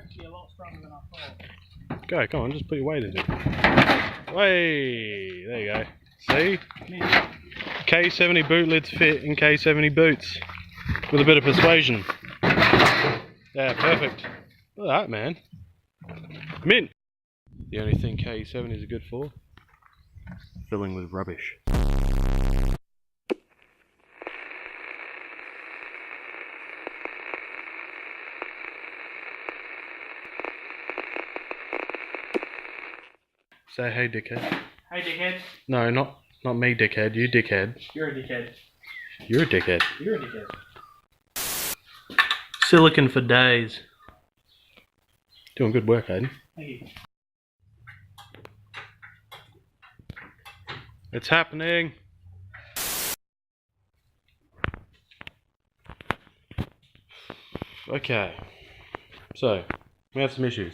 actually a lot stronger than I thought. Go, come on, just put your weight into it. Way, there you go. See? K70 boot lids fit in K70 boots with a bit of persuasion. Yeah, perfect. Look at that, man. Mint. The only thing K70s are good for? Filling with rubbish. Say hey, dickhead. Hey, dickhead. No, not me, dickhead. You, dickhead. You're a dickhead. You're a dickhead. You're a dickhead. Silicon for days. Doing good work, Hayden. Thank you. It's happening. Okay. So, we have some issues.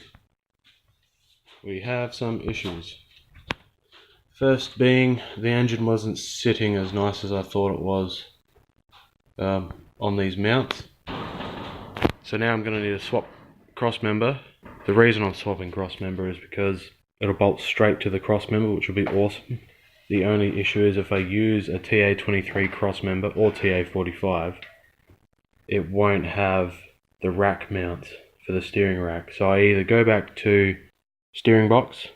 First being, the engine wasn't sitting as nice as I thought it was on these mounts. So now I'm going to need to swap crossmember. The reason I'm swapping crossmember is because it'll bolt straight to the crossmember, which will be awesome. The only issue is if I use a TA23 crossmember or TA45, it won't have the rack mount for the steering rack. So I either go back to steering box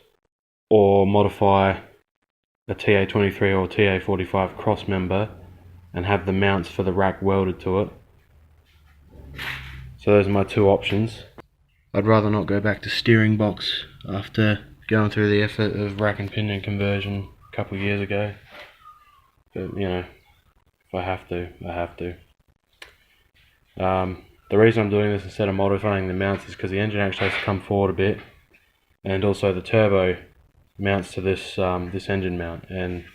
or modify a TA23 or TA45 crossmember and have the mounts for the rack welded to it. So those are my two options. I'd rather not go back to steering box after going through the effort of rack and pinion conversion a couple of years ago. But you know, if I have to, I have to. The reason I'm doing this instead of modifying the mounts is because the engine actually has to come forward a bit, and also the turbo mounts to this this engine mount, and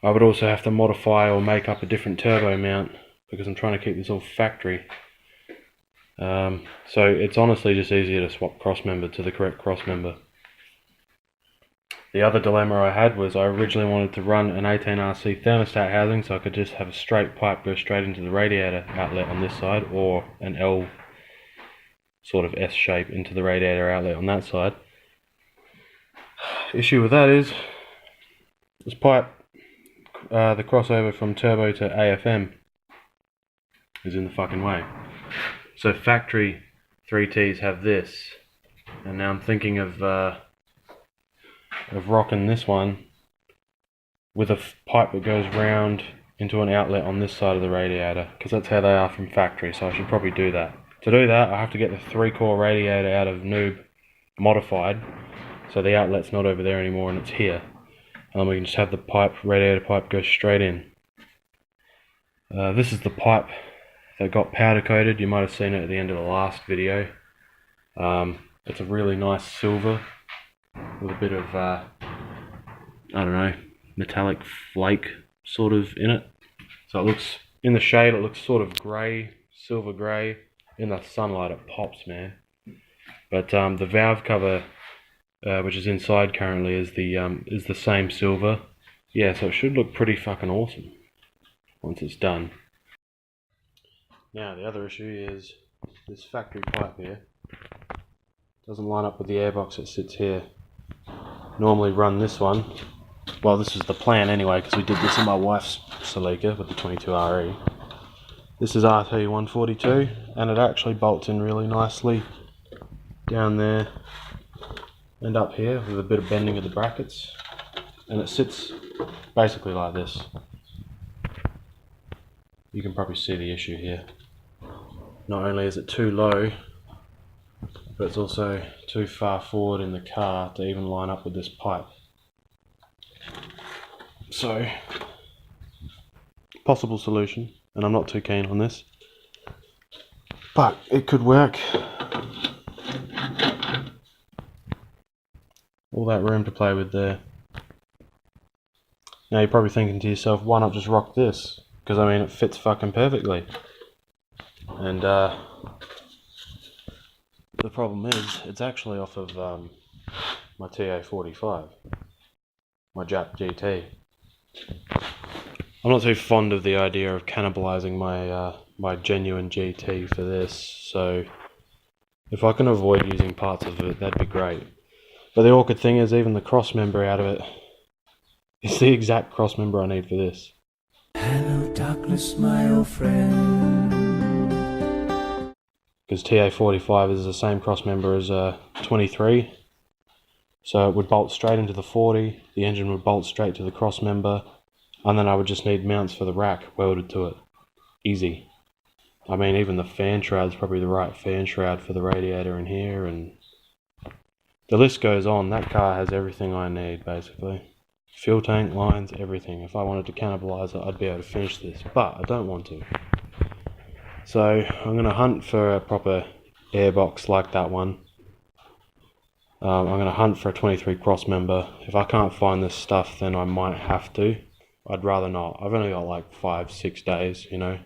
I would also have to modify or make up a different turbo mount because I'm trying to keep this all factory. So it's honestly just easier to swap crossmember to the correct crossmember. The other dilemma I had was I originally wanted to run an 18RC thermostat housing so I could just have a straight pipe go straight into the radiator outlet on this side, or an L sort of S shape into the radiator outlet on that side. Issue with that is this pipe, the crossover from turbo to AFM is in the fucking way. So factory 3Ts have this, and now I'm thinking of rocking this one with a pipe that goes round into an outlet on this side of the radiator, because that's how they are from factory, so I should probably do that. To do that, I have to get the 3-core radiator out of NooB modified, so the outlet's not over there anymore and it's here. And then we can just have the pipe, radiator pipe, go straight in. This is the pipe that got powder coated. You might have seen it at the end of the last video. It's a really nice silver with a bit of, I don't know, metallic flake sort of in it. So it looks, in the shade it looks sort of grey, silver grey. In the sunlight it pops, man. But the valve cover, which is inside currently, is the same silver. Yeah, so it should look pretty fucking awesome once it's done. Now the other issue is this factory pipe here doesn't line up with the airbox that sits here. Normally run this one. Well, this is the plan anyway, because we did this in my wife's Celica with the 22RE. This is RT142, and it actually bolts in really nicely down there and up here with a bit of bending of the brackets, and it sits basically like this. You can probably see the issue here. Not only is it too low, but it's also too far forward in the car to even line up with this pipe. So, possible solution, and I'm not too keen on this, but it could work. All that room to play with there. Now you're probably thinking to yourself, why not just rock this? Because I mean, it fits fucking perfectly. And the problem is, it's actually off of my TA45, my Jap GT. I'm not too fond of the idea of cannibalizing my my genuine GT for this, so If I can avoid using parts of it, that'd be great. But the awkward thing is, even the crossmember out of it, it's the exact crossmember I need for this. Hello, darkness, my old friend. Because TA45 is the same crossmember as 23. So it would bolt straight into the 40, the engine would bolt straight to the crossmember, and then I would just need mounts for the rack welded to it. Easy. I mean, even the fan shroud's probably the right fan shroud for the radiator in here, and the list goes on. That car has everything I need, basically. Fuel tank, lines, everything. If I wanted to cannibalize it, I'd be able to finish this, but I don't want to. So I'm going to hunt for a proper airbox like that one. I'm going to hunt for a 23 crossmember. If I can't find this stuff, then I might have to. I'd rather not. I've only got like 5-6 days, you know.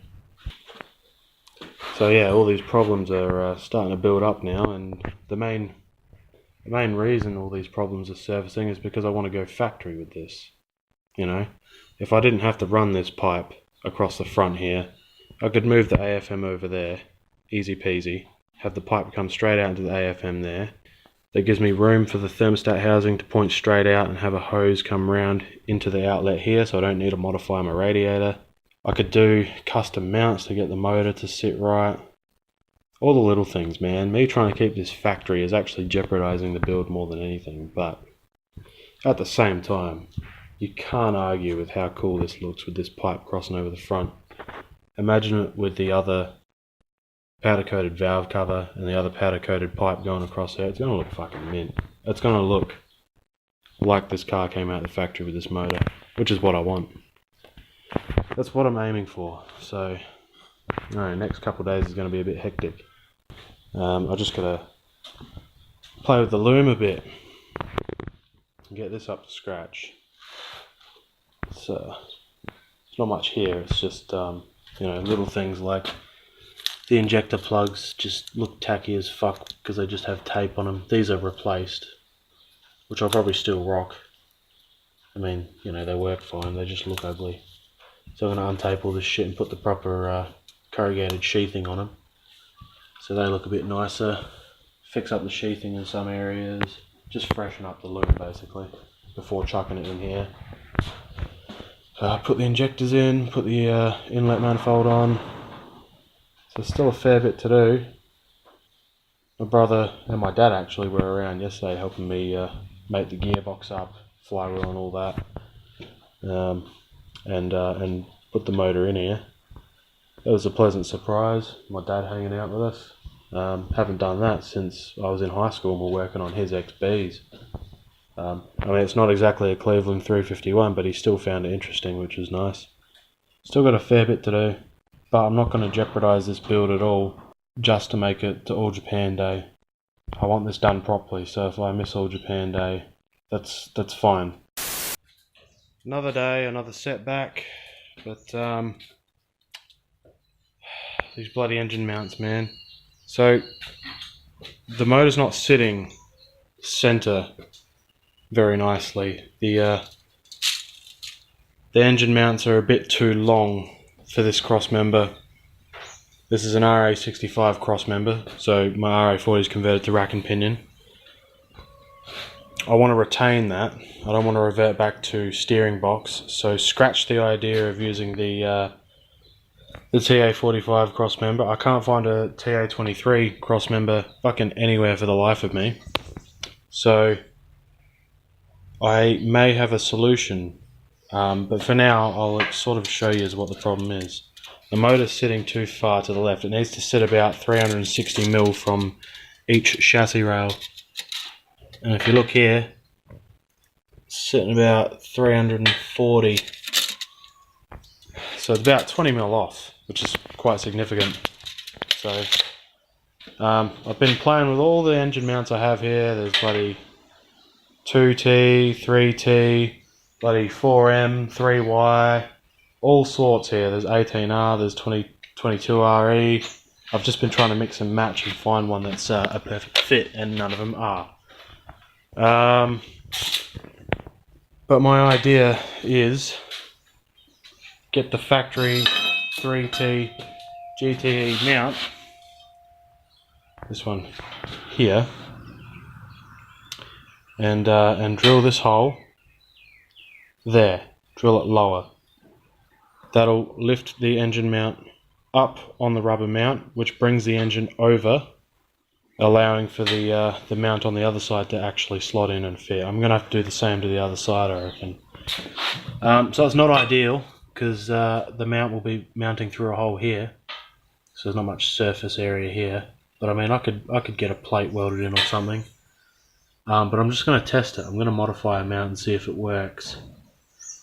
So yeah, all these problems are starting to build up now, and the main reason all these problems are surfacing is because I want to go factory with this. You know, if I didn't have to run this pipe across the front here, I could move the AFM over there, easy peasy, have the pipe come straight out into the AFM there. That gives me room for the thermostat housing to point straight out and have a hose come round into the outlet here, so I don't need to modify my radiator. I could do custom mounts to get the motor to sit right. All the little things, man. Me trying to keep this factory is actually jeopardizing the build more than anything, but at the same time, you can't argue with how cool this looks with this pipe crossing over the front. Imagine it with the other powder coated valve cover and the other powder coated pipe going across there. It's going to look fucking mint. It's going to look like this car came out of the factory with this motor, which is what I want. That's what I'm aiming for. So, next couple of days is going to be a bit hectic. I just got to play with the loom a bit and get this up to scratch. So, it's not much here. It's just little things like the injector plugs just look tacky as fuck because they just have tape on them. These are replaced, which I'll probably still rock. I mean, they work fine. They just look ugly. So I'm going to untape all this shit and put the proper corrugated sheathing on them, so they look a bit nicer. Fix up the sheathing in some areas, just freshen up the loom basically before chucking it in here. Put the injectors in, put the inlet manifold on. So there's still a fair bit to do. My brother and my dad actually were around yesterday helping me make the gearbox up, flywheel and all that. And put the motor in here. It was a pleasant surprise, my dad hanging out with us. Haven't done that since I was in high school and we're working on his XBs. I mean, it's not exactly a Cleveland 351, but he still found it interesting, which is nice. Still got a fair bit to do, but I'm not going to jeopardise this build at all just to make it to All Japan Day. I want this done properly, so if I miss All Japan Day, that's fine. Another day, another setback, but these bloody engine mounts, man. So the motor's not sitting center very nicely. The engine mounts are a bit too long for this crossmember. This is an RA65 crossmember, so my RA40 is converted to rack and pinion. I want to retain that. I don't want to revert back to steering box, so scratch the idea of using the TA45 crossmember. I can't find a TA23 crossmember fucking anywhere for the life of me. So I may have a solution, but for now I'll sort of show you what the problem is. The motor's sitting too far to the left. It needs to sit about 360mm from each chassis rail. And if you look here, it's sitting about 340. So it's about 20mm off, which is quite significant. So I've been playing with all the engine mounts I have here. There's bloody 2T, 3T, bloody 4M, 3Y, all sorts here. There's 18R, there's 22RE. I've just been trying to mix and match and find one that's a perfect fit, and none of them are. But my idea is get the factory 3T GTE mount this one here, and drill this hole there. Drill it lower. That'll lift the engine mount up on the rubber mount, which brings the engine over, allowing for the mount on the other side to actually slot in and fit. I'm gonna have to do the same to the other side, I reckon. So it's not ideal because the mount will be mounting through a hole here, so there's not much surface area here. But I mean, I could get a plate welded in or something. But I'm just gonna test it. I'm gonna modify a mount and see if it works.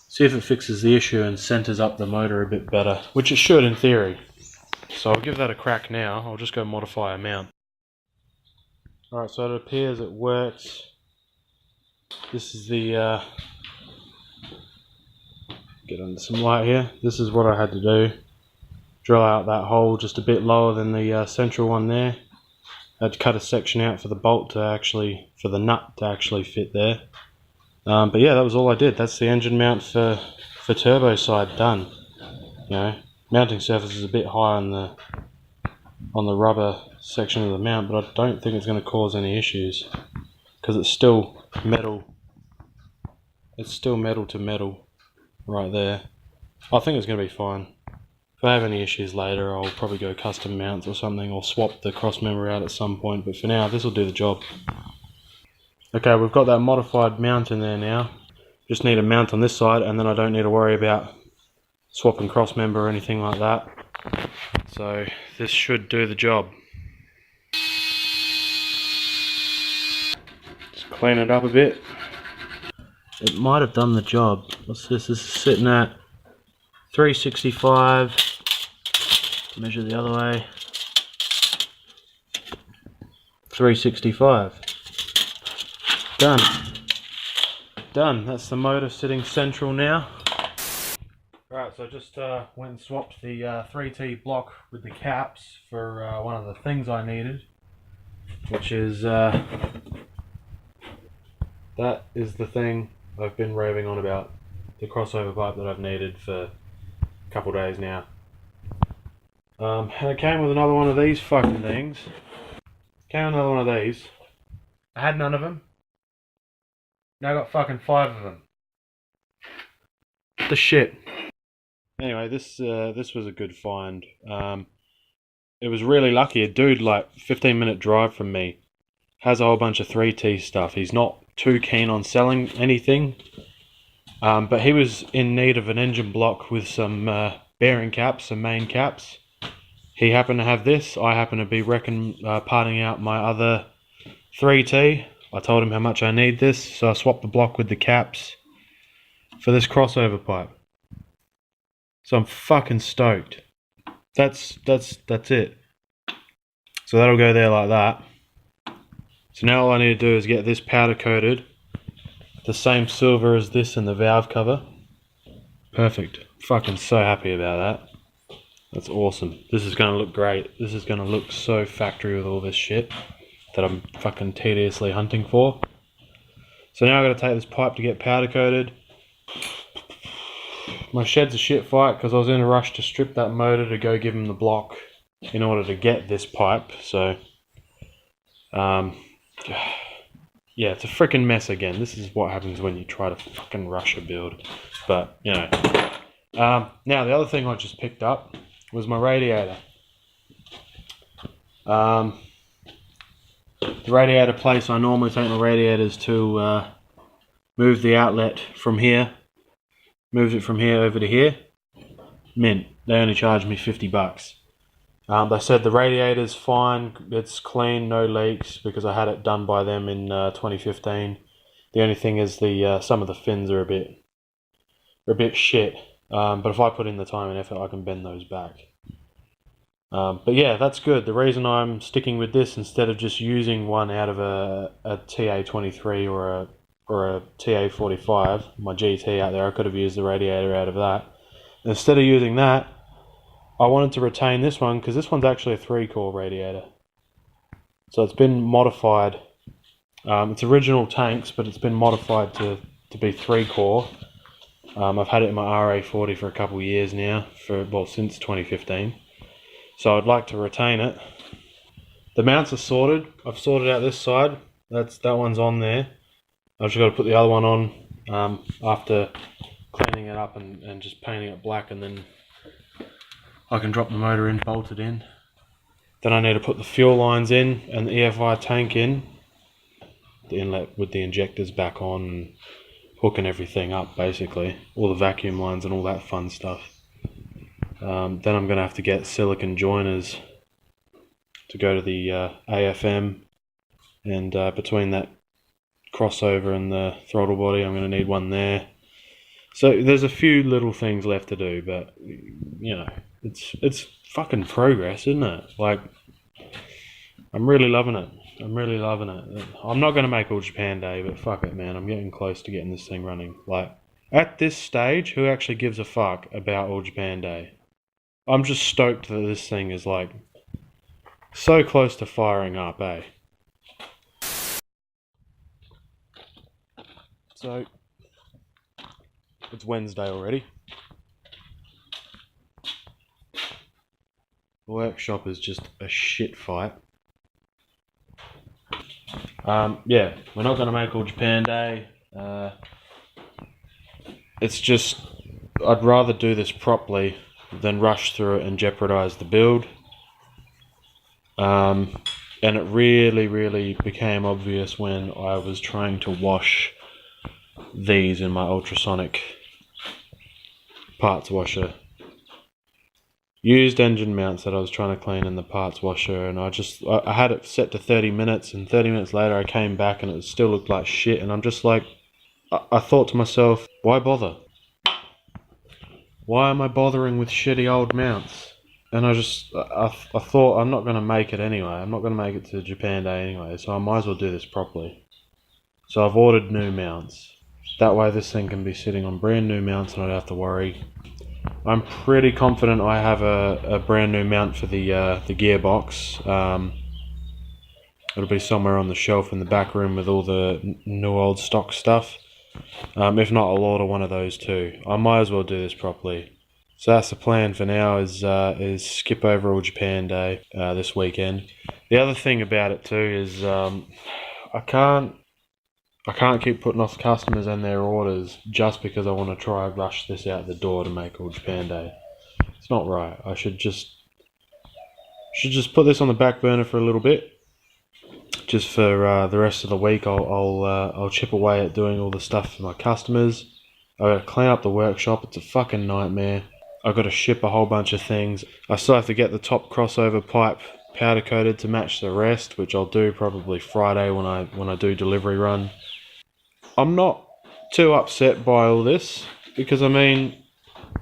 See if it fixes the issue and centers up the motor a bit better, which it should in theory. So I'll give that a crack now. I'll just go modify a mount. Alright, so it appears it works. This is the get under some light here. This is what I had to do. Drill out that hole just a bit lower than the central one there. I had to cut a section out for the bolt to actually, for the nut to actually fit there. But yeah, that was all I did. That's the engine mount for turbo side done. You know, mounting surface is a bit high on the rubber section of the mount, but I don't think it's going to cause any issues because it's still metal. It's still metal to metal right there. I think it's going to be fine. If I have any issues later, I'll probably go custom mounts or something, or swap the Crossmember out at some point. But for now, this will do the job. Okay, we've got that modified mount in there now. Just need a mount on this side, and then I don't need to worry about swapping Crossmember or anything like that. So this should do the job. Just clean it up a bit. It might have done the job. What's this? This is sitting at 365. Measure the other way. 365. Done. Done. That's the motor sitting central now. Alright, so I just went and swapped the 3T block with the caps for one of the things I needed, which is that is the thing I've been raving on about, the crossover pipe that I've needed for a couple days now. And it came with another one of these fucking things. Came with another one of these. I had none of them. Now I got fucking 5 of them. What the shit? Anyway, this was a good find. It was really lucky. A dude like 15-minute drive from me has a whole bunch of 3T stuff. He's not too keen on selling anything, but he was in need of an engine block with some bearing caps, some main caps. He happened to have this. I happen to be parting out my other 3T. I told him how much I need this, so I swapped the block with the caps for this crossover pipe. So I'm fucking stoked. That's it. So that'll go there like that. So now all I need to do is get this powder coated, the same silver as this in the valve cover. Perfect. Fucking so happy about that. That's awesome. This is going to look great. This is going to look so factory with all this shit that I'm fucking tediously hunting for. So now I've got to take this pipe to get powder coated. My shed's a shit fight because I was in a rush to strip that motor to go give him the block in order to get this pipe. So, yeah, it's a freaking mess again. This is what happens when you try to fucking rush a build. But, you know. Now, the other thing I just picked up was my radiator. The radiator place, I normally take my radiators to move the outlet from here. Moved it from here over to here. Mint. They only charged me $50. They said the radiator's fine, it's clean, no leaks, because I had it done by them in 2015. The only thing is the some of the fins are a bit shit. But if I put in the time and effort, I can bend those back. But yeah, that's good. The reason I'm sticking with this instead of just using one out of a TA23 or a TA45, my GT out there, I could have used the radiator out of that. Instead of using that, I wanted to retain this one because this one's actually a 3-core radiator. So it's been modified. It's original tanks, but it's been modified to be 3-core. I've had it in my RA40 for a couple of years now, since 2015. So I'd like to retain it. The mounts are sorted. I've sorted out this side. That one's on there. I've just got to put the other one on after cleaning it up and just painting it black, and then I can drop the motor in, bolt it in. Then I need to put the fuel lines in and the EFI tank in. The inlet with the injectors back on, and hooking everything up basically. All the vacuum lines and all that fun stuff. Then I'm going to have to get silicon joiners to go to the AFM, and between that crossover and the throttle body I'm going to need one there. So there's a few little things left to do, but you know, it's fucking progress, isn't it? Like, I'm really loving it. I'm really loving it. I'm not going to make All Japan Day, but fuck it, man. I'm getting close to getting this thing running. Like, at this stage, who actually gives a fuck about All Japan Day? I'm just stoked that this thing is like so close to firing up, eh? So, it's Wednesday already. The workshop is just a shit fight. Yeah, we're not going to make All Japan Day. It's just, I'd rather do this properly than rush through it and jeopardize the build. And it really became obvious when I was trying to wash these in my ultrasonic parts washer. Used engine mounts that I was trying to clean in the parts washer, and I had it set to 30 minutes, and 30 minutes later I came back and it still looked like shit, and I'm just like, I thought to myself, why bother? Why am I bothering with shitty old mounts? And I thought, I'm not going to make it anyway. I'm not going to make it to Japan Day anyway, so I might as well do this properly. So I've ordered new mounts. That way this thing can be sitting on brand new mounts and I don't have to worry. I'm pretty confident I have a brand new mount for the gearbox. It'll be somewhere on the shelf in the back room with all the new old stock stuff. If not, I'll order one of those too. I might as well do this properly. So that's the plan for now, is skip over All Japan Day this weekend. The other thing about it too is I can't keep putting off customers and their orders just because I want to try and rush this out the door to make All Japan Day. It's not right. I should just put this on the back burner for a little bit. Just for the rest of the week, I'll chip away at doing all the stuff for my customers. I've got to clean up the workshop. It's a fucking nightmare. I've got to ship a whole bunch of things. I still have to get the top crossover pipe powder coated to match the rest, which I'll do probably Friday when I do delivery run. I'm not too upset by all this, because I mean,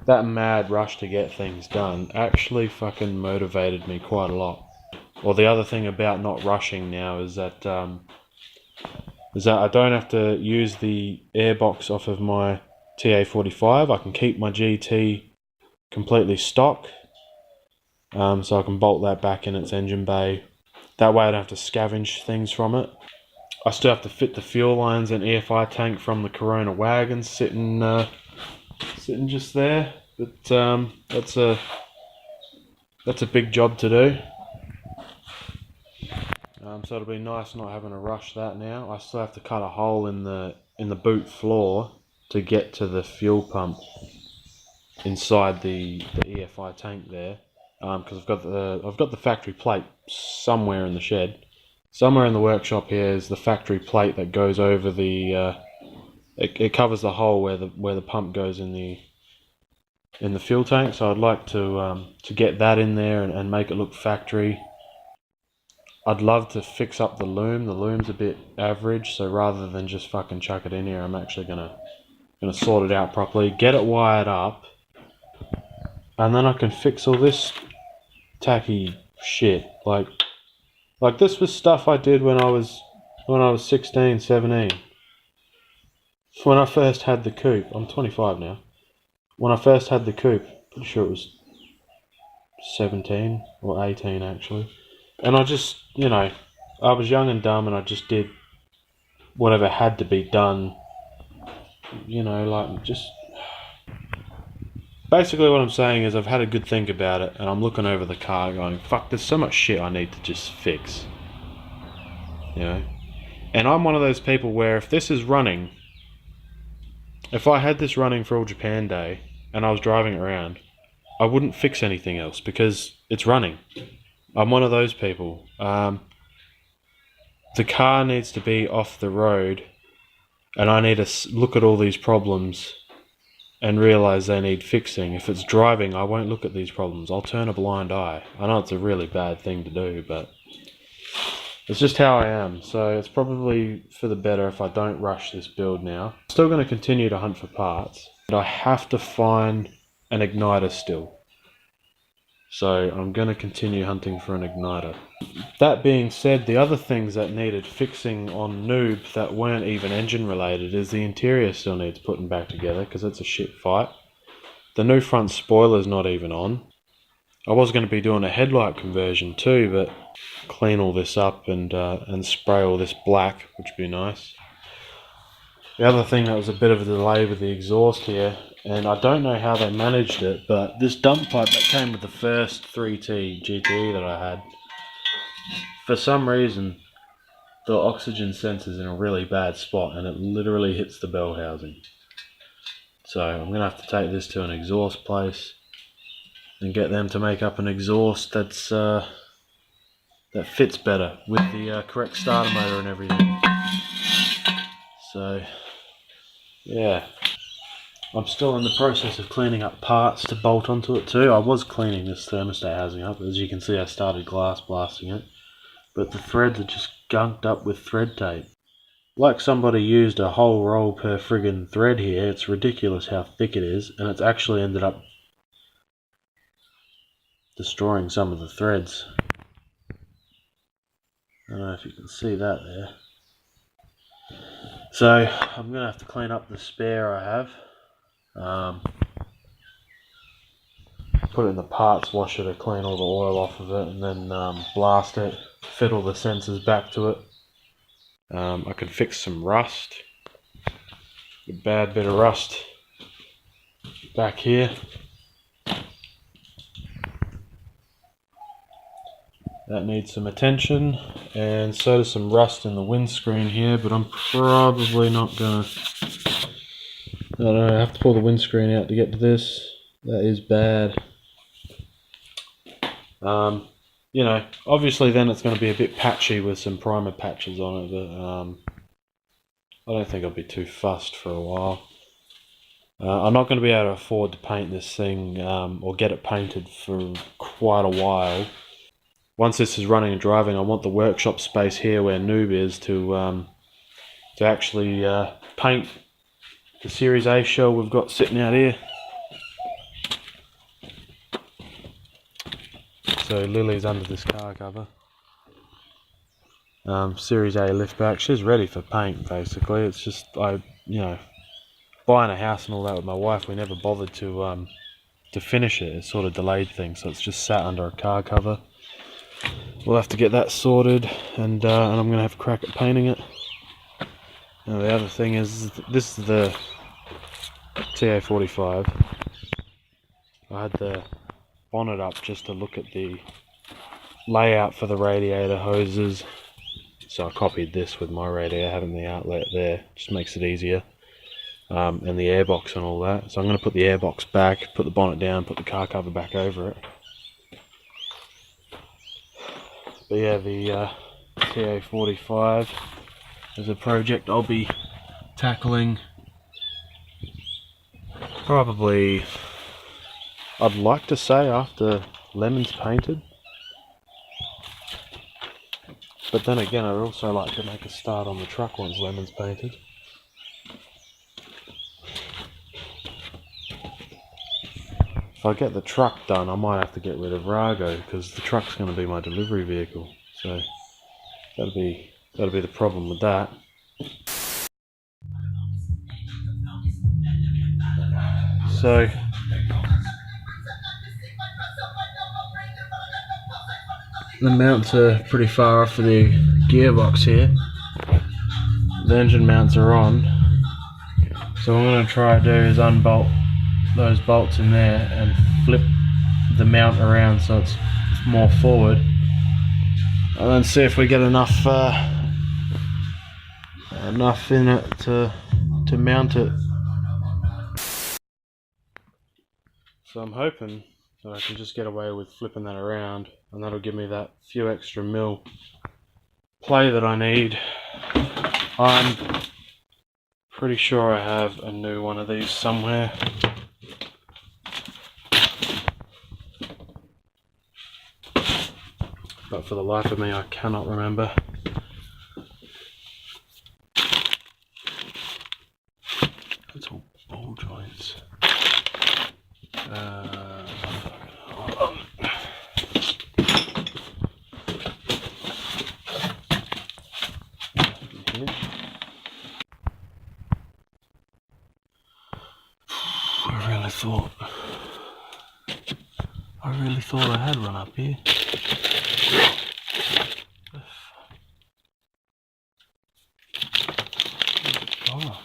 that mad rush to get things done actually fucking motivated me quite a lot. Well, the other thing about not rushing now is that I don't have to use the airbox off of my TA45. I can keep my GT completely stock, so I can bolt that back in its engine bay. That way I don't have to scavenge things from it. I still have to fit the fuel lines and EFI tank from the Corona wagon sitting just there. But that's a big job to do. So it'll be nice not having to rush that now. I still have to cut a hole in the boot floor to get to the fuel pump inside the EFI tank there, because I've got the factory plate somewhere in the shed. Somewhere in the workshop here is the factory plate that goes over the it covers the hole where the pump goes in the fuel tank. So I'd like to get that in there and make it look factory. I'd love to fix up the loom. The loom's a bit average, so rather than just fucking chuck it in here, I'm actually gonna sort it out properly, get it wired up, and then I can fix all this tacky shit. Like this was stuff I did when I was 16, 17. When I first had the coupe. I'm 25 now. When I first had the coupe, pretty sure it was 17 or 18 actually. And I just, I was young and dumb and I just did whatever had to be done. Basically what I'm saying is I've had a good think about it, and I'm looking over the car going, fuck, there's so much shit I need to just fix. You know? And I'm one of those people where if this is running, if I had this running for All Japan Day and I was driving it around, I wouldn't fix anything else because it's running. I'm one of those people. The car needs to be off the road, and I need to look at all these problems and realise they need fixing. If it's driving, I won't look at these problems. I'll turn a blind eye. I know it's a really bad thing to do, but it's just how I am. So it's probably for the better if I don't rush this build now. I'm still going to continue to hunt for parts, but I have to find an igniter still. So I'm going to continue hunting for an igniter. That being said, the other things that needed fixing on NooB that weren't even engine related is the interior still needs putting back together because it's a shit fight. The new front spoiler's not even on. I was going to be doing a headlight conversion too, but clean all this up and spray all this black, which would be nice. The other thing that was a bit of a delay with the exhaust here, and I don't know how they managed it, but this dump pipe that came with the first 3T GTE that I had, for some reason the oxygen sensor's in a really bad spot and it literally hits the bell housing. So I'm going to have to take this to an exhaust place and get them to make up an exhaust that's that fits better with the correct starter motor and everything. So yeah, I'm still in the process of cleaning up parts to bolt onto it too. I was cleaning this thermostat housing up. As you can see, I started glass blasting it, but the threads are just gunked up with thread tape. Like somebody used a whole roll per friggin' thread here. It's ridiculous how thick it is, and it's actually ended up destroying some of the threads. I don't know if you can see that there. So I'm going to have to clean up the spare I have. Put it in the parts washer to clean all the oil off of it, and then blast it, fit all the sensors back to it. I could fix some rust, a bad bit of rust back here. That needs some attention, and so does some rust in the windscreen here, but I'm probably not gonna, I don't know, I have to pull the windscreen out to get to this. That is bad. You know, obviously then it's going to be a bit patchy with some primer patches on it, but I don't think I'll be too fussed for a while. I'm not going to be able to afford to paint this thing or get it painted for quite a while. Once this is running and driving, I want the workshop space here where NooB is to actually paint the Series A shell we've got sitting out here. So Lily's under this car cover. Series A liftback. She's ready for paint basically. It's just you know, buying a house and all that with my wife, we never bothered to finish it. It sort of delayed things, so it's just sat under a car cover. We'll have to get that sorted, and I'm going to have a crack at painting it. Now the other thing is, this is the TA45. I had the bonnet up just to look at the layout for the radiator hoses, so I copied this with my radiator, having the outlet there just makes it easier, and the airbox and all that. So I'm going to put the airbox back, put the bonnet down, put the car cover back over it. But yeah, the TA45 is a project I'll be tackling probably, I'd like to say, after Lemon's painted. But then again, I'd also like to make a start on the truck once Lemon's painted. If I get the truck done, I might have to get rid of Rago, because the truck's going to be my delivery vehicle. So that'll be the problem with that. So the mounts are pretty far off for the gearbox here. The engine mounts are on. So what I'm going to try to do is unbolt those bolts in there and flip the mount around so it's more forward, and then see if we get enough in it to mount it. So I'm hoping that I can just get away with flipping that around, and that'll give me that few extra mil play that I need. I'm pretty sure I have a new one of these somewhere. But for the life of me, I cannot remember. It's all ball joints. Hold on. I really thought I had one up here. Oh.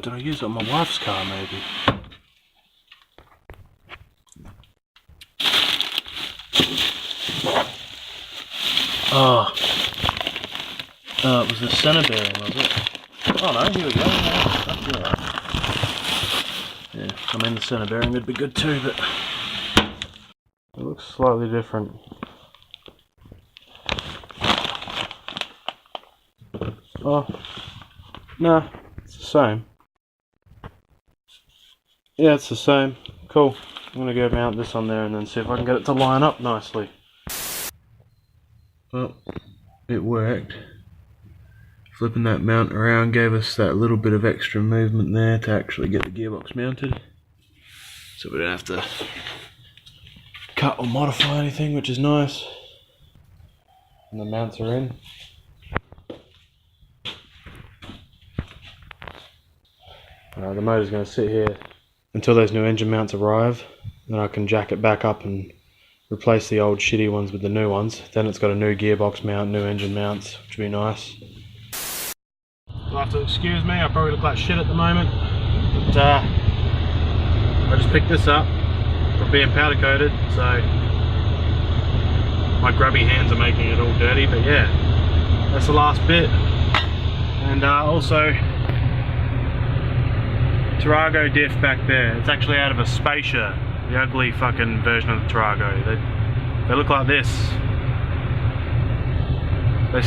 Did I use it on my wife's car maybe? Oh. Oh, it was the center bearing, was it? Oh no, here we go. That's alright. Yeah, I mean the center bearing would be good too, but it looks slightly different. Oh, no, it's the same. Yeah, it's the same. Cool. I'm gonna go mount this on there and then see if I can get it to line up nicely. Well, it worked. Flipping that mount around gave us that little bit of extra movement there to actually get the gearbox mounted. So we don't have to cut or modify anything, which is nice. And the mounts are in. The motor's going to sit here until those new engine mounts arrive. Then I can jack it back up and replace the old shitty ones with the new ones. Then it's got a new gearbox mount, new engine mounts, which will be nice. You'll have to excuse me, I probably look like shit at the moment. But I just picked this up from being powder coated, so my grubby hands are making it all dirty. But yeah, that's the last bit. And also, Tarago diff back there. It's actually out of a Spacer, the ugly fucking version of the Tarago. They look like this. They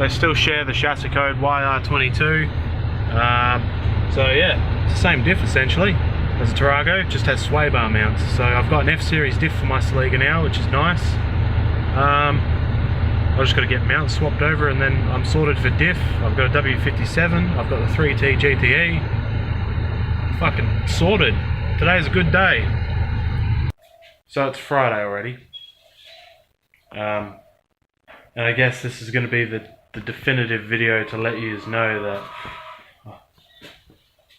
still share the chassis code YR22. So yeah, it's the same diff essentially as a Tarago, just has sway bar mounts. So I've got an F-series diff for my Celica now, which is nice. I've just got to get mounts swapped over and then I'm sorted for diff. I've got a W57, I've got the 3T GTE. Fucking sorted. Today's a good day. So it's Friday already. And I guess this is going to be the definitive video to let you know that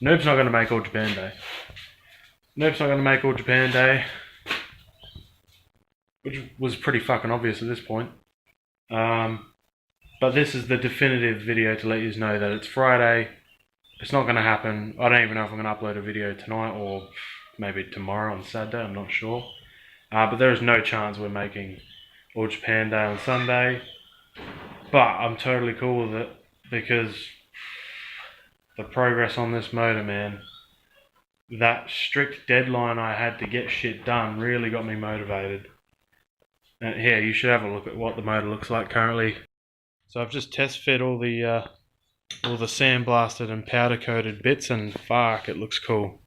NooB's not going to make All Japan Day. NooB's not going to make All Japan Day, which was pretty fucking obvious at this point. But this is the definitive video to let you know that it's Friday. It's not going to happen. I don't even know if I'm going to upload a video tonight or maybe tomorrow on Saturday, I'm not sure. But there is no chance we're making All Japan Day on Sunday. But I'm totally cool with it because the progress on this motor, man, that strict deadline I had to get shit done really got me motivated. And here, you should have a look at what the motor looks like currently. So I've just test fit all the sandblasted and powder coated bits, and fuck, it looks cool.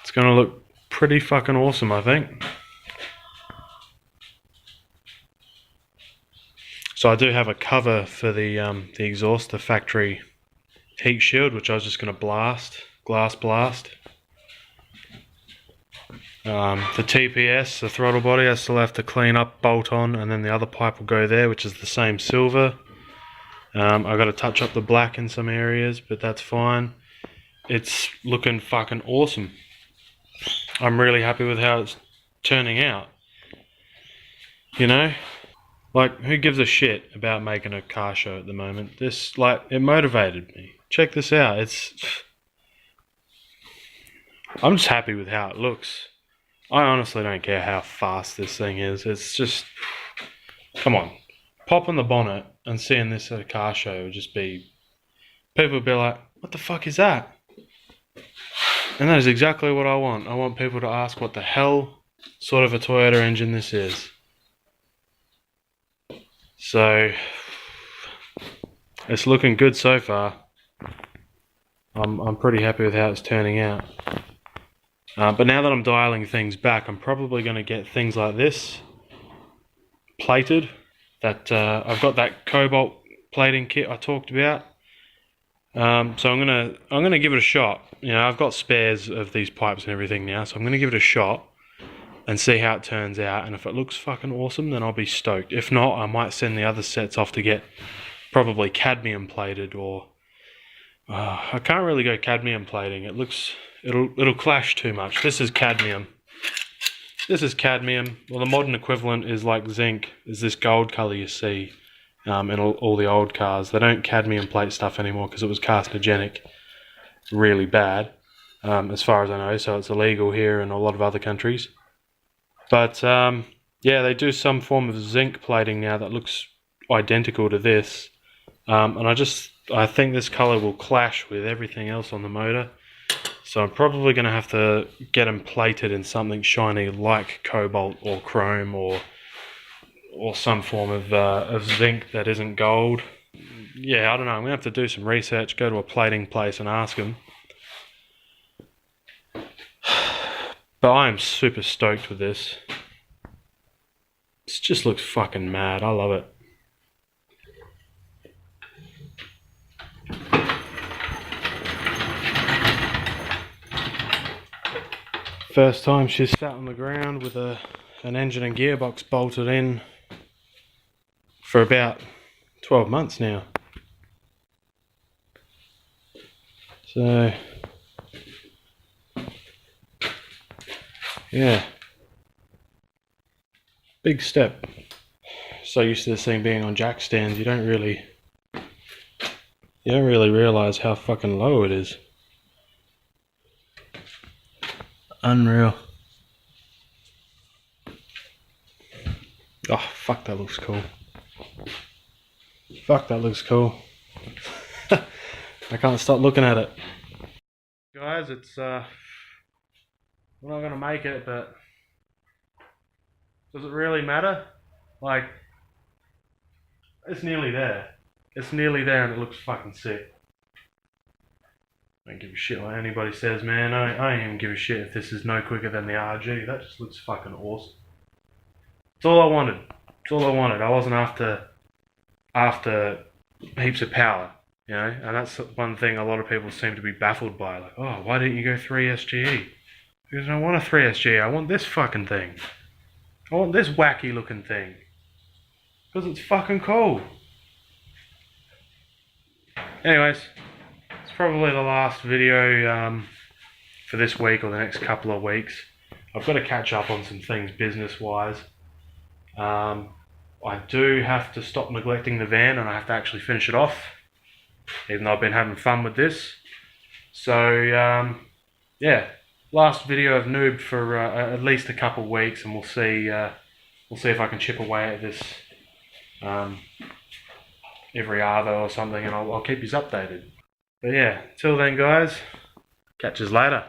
It's gonna look pretty fucking awesome, I think. So I do have a cover for the exhaust, the factory heat shield, which I was just gonna glass blast. The TPS, the throttle body, I still have to clean up, bolt on, and then the other pipe will go there, which is the same silver. I've got to touch up the black in some areas, but that's fine. It's looking fucking awesome. I'm really happy with how it's turning out. You know? Like, who gives a shit about making a car show at the moment? This, like, it motivated me. Check this out. I'm just happy with how it looks. I honestly don't care how fast this thing is. It's just, come on. Popping the bonnet and seeing this at a car show would just be, people would be like, what the fuck is that? And that is exactly what I want. I want people to ask what the hell sort of a Toyota engine this is. So, it's looking good so far. I'm pretty happy with how it's turning out. But now that I'm dialing things back, I'm probably going to get things like this plated. That I've got that cobalt plating kit I talked about. So I'm gonna give it a shot. You know, I've got spares of these pipes and everything now, so I'm gonna give it a shot and see how it turns out. And if it looks fucking awesome, then I'll be stoked. If not, I might send the other sets off to get probably cadmium plated, or I can't really go cadmium plating. It'll clash too much. This is cadmium. This is cadmium. Well, the modern equivalent is like zinc. Is this gold color you see in all the old cars. They don't cadmium plate stuff anymore because it was carcinogenic, really bad, as far as I know. So it's illegal here in a lot of other countries. But yeah, they do some form of zinc plating now that looks identical to this. And I think this color will clash with everything else on the motor. So I'm probably going to have to get them plated in something shiny like cobalt or chrome or some form of zinc that isn't gold. Yeah, I don't know. I'm going to have to do some research, go to a plating place and ask them. But I am super stoked with this. It just looks fucking mad. I love it. First time she's sat on the ground with an engine and gearbox bolted in for about 12 months now. So, yeah, big step. So used to this thing being on jack stands, you don't really realise how fucking low it is. Unreal. Oh, fuck, that looks cool. Fuck, that looks cool. I can't stop looking at it. Guys, it's, we're not gonna make it, but does it really matter? Like, it's nearly there. It's nearly there and it looks fucking sick. I don't give a shit what anybody says, man. I don't even give a shit if this is no quicker than the RG. That just looks fucking awesome. It's all I wanted. It's all I wanted. I wasn't after heaps of power, you know? And that's one thing a lot of people seem to be baffled by. Like, oh, why didn't you go 3SGE? Because I don't want a 3SGE. I want this fucking thing. I want this wacky looking thing. Because it's fucking cool. Anyways, it's probably the last video for this week or the next couple of weeks. I've got to catch up on some things business-wise. I do have to stop neglecting the van and I have to actually finish it off, even though I've been having fun with this. So, yeah, last video of NooB for at least a couple of weeks, and we'll see if I can chip away at this every other or something, and I'll keep you updated. But yeah, till then guys, catch us later.